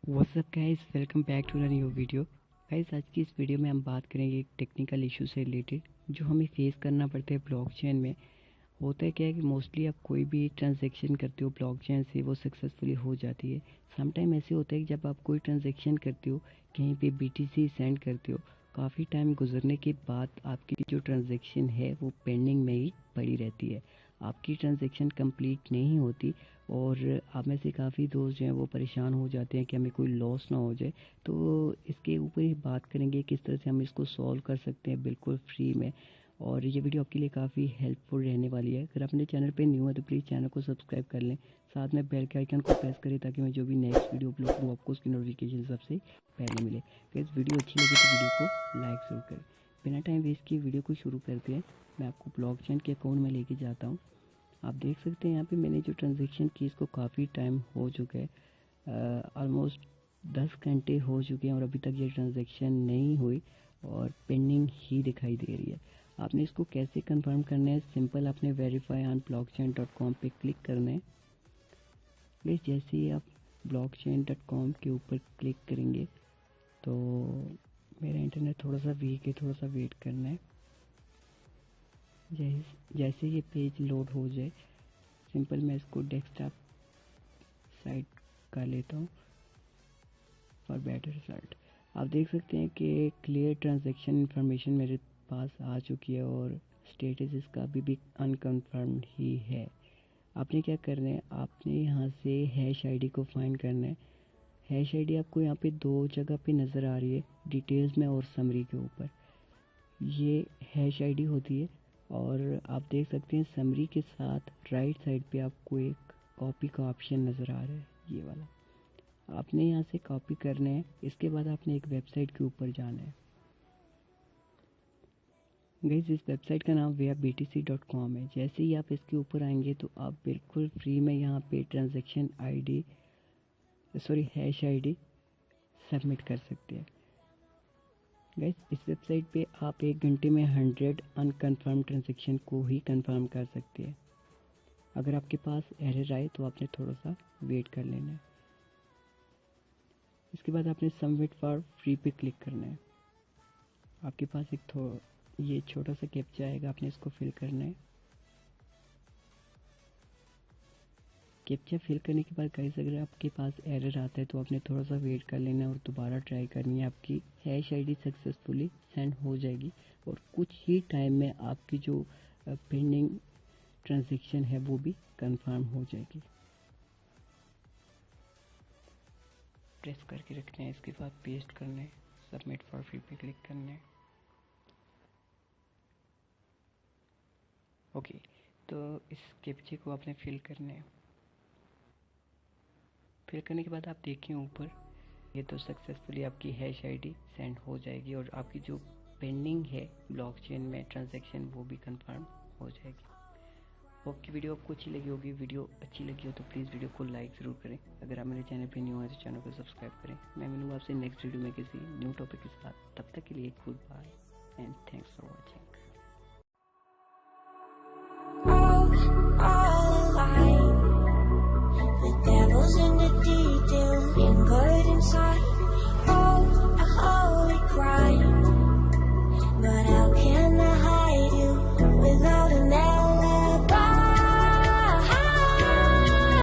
What's up guys, welcome back to a new video. Guys, आज की इस video में हम बात करेंगे एक टेक्निकल इशू से रिलेटेड जो हमें फेस करना पड़ता है ब्लॉकचेन में। होता है क्या है कि मोस्टली आप कोई भी ट्रांजैक्शन करते हो ब्लॉकचेन से, वो सक्सेसफुली हो जाती है। सम टाइम ऐसे होता है कि जब आप कोई ट्रांजैक्शन करते हो, कहीं पे बीटीसी सेंड करते हो, काफ़ी टाइम गुजरने के बाद आपकी जो ट्रांजैक्शन है वो पेंडिंग में ही पड़ी रहती है, आपकी ट्रांजैक्शन कंप्लीट नहीं होती। और आप में से काफ़ी दोस्त जो हैं वो परेशान हो जाते हैं कि हमें कोई लॉस ना हो जाए। तो इसके ऊपर ही बात करेंगे किस तरह से हम इसको सॉल्व कर सकते हैं बिल्कुल फ्री में। और ये वीडियो आपके लिए काफ़ी हेल्पफुल रहने वाली है। अगर अपने चैनल पे न्यू है तो प्लीज़ चैनल को सब्सक्राइब कर लें, साथ में बेल के आइकन को प्रेस करें ताकि मैं जो भी नेक्स्ट वीडियो अपलोड करूँ आपको उसकी नोटिफिकेशन सबसे पहले मिले। अगर इस वीडियो अच्छी लगी तो वीडियो को लाइक ज़रूर करें। बिना टाइम वेस्ट किए वीडियो को शुरू करते हैं। मैं आपको ब्लॉकचेन के अकाउंट में लेके जाता हूँ। आप देख सकते हैं यहाँ पे मैंने जो ट्रांजैक्शन की इसको काफ़ी टाइम हो चुका है, ऑलमोस्ट 10 घंटे हो चुके हैं और अभी तक ये ट्रांजैक्शन नहीं हुई और पेंडिंग ही दिखाई दे रही है। आपने इसको कैसे कंफर्म करना है? सिंपल, आपने वेरीफाई ऑन blockchain.com पे क्लिक करना है। प्लीज़ जैसे ही आप blockchain.com के ऊपर क्लिक करेंगे तो मेरा इंटरनेट थोड़ा सा वीक है, थोड़ा सा वेट करना है। जैसे ये पेज लोड हो जाए, सिंपल मैं इसको डेस्कटॉप साइड कर लेता हूँ फॉर बेटर रिजल्ट। आप देख सकते हैं कि क्लियर ट्रांजैक्शन इंफॉर्मेशन मेरे पास आ चुकी है और स्टेटस इसका अभी भी अनकन्फर्म्ड ही है। आपने क्या करना है, आपने यहाँ से हैश आईडी को फाइंड करना है। हैश आईडी आपको यहाँ पे दो जगह पे नज़र आ रही है, डिटेल्स में और समरी के ऊपर। ये हैश आईडी होती है और आप देख सकते हैं समरी के साथ राइट साइड पे आपको एक कॉपी का ऑप्शन नज़र आ रहा है, ये वाला। आपने यहाँ से कॉपी करना है। इसके बाद आपने एक वेबसाइट के ऊपर जाना है। गाइस, इस वेबसाइट का नाम veabtc.com है। जैसे ही आप इसके ऊपर आएंगे तो आप बिल्कुल फ्री में यहाँ पे transaction ID hash ID submit कर सकते हैं। गाइस, इस वेबसाइट पे आप 1 घंटे में 100 अनकन्फर्म ट्रांजैक्शन को ही कंफर्म कर सकते हैं। अगर आपके पास एरर आए तो आपने थोड़ा सा वेट कर लेना है। इसके बाद आपने सबमिट फॉर फ्री पे क्लिक करना है। आपके पास ये छोटा सा कैप्चा आएगा, आपने इसको फिल करना है। कैप्चा फिल करने के बाद गाइस, अगर आपके पास एरर आता है तो आपने थोड़ा सा वेट कर लेना है और दोबारा ट्राई करनी है। आपकी हैश आईडी सक्सेसफुली सेंड हो जाएगी और कुछ ही टाइम में आपकी जो पेंडिंग ट्रांजैक्शन है वो भी कंफर्म हो जाएगी। प्रेस करके रखना है, इसके बाद पेस्ट करना है, सबमिट फॉर फ्री पे क्लिक करना है। ओके, तो इस कैप्चे को आपने फिल करना है। फिल करने के बाद आप देखें ऊपर, ये तो सक्सेसफुली आपकी हैश आईडी सेंड हो जाएगी और आपकी जो पेंडिंग है ब्लॉकचेन में ट्रांजैक्शन वो भी कंफर्म हो जाएगी। होप की वीडियो आपको अच्छी लगी होगी। वीडियो अच्छी लगी हो तो प्लीज़ वीडियो को लाइक ज़रूर करें। अगर आप मेरे चैनल पे न्यू है तो चैनल को सब्सक्राइब करें। मैं मिलूँगा आपसे नेक्स्ट वीडियो में किसी न्यू टॉपिक के साथ। तब तक के लिए goodbye and thanks for watching.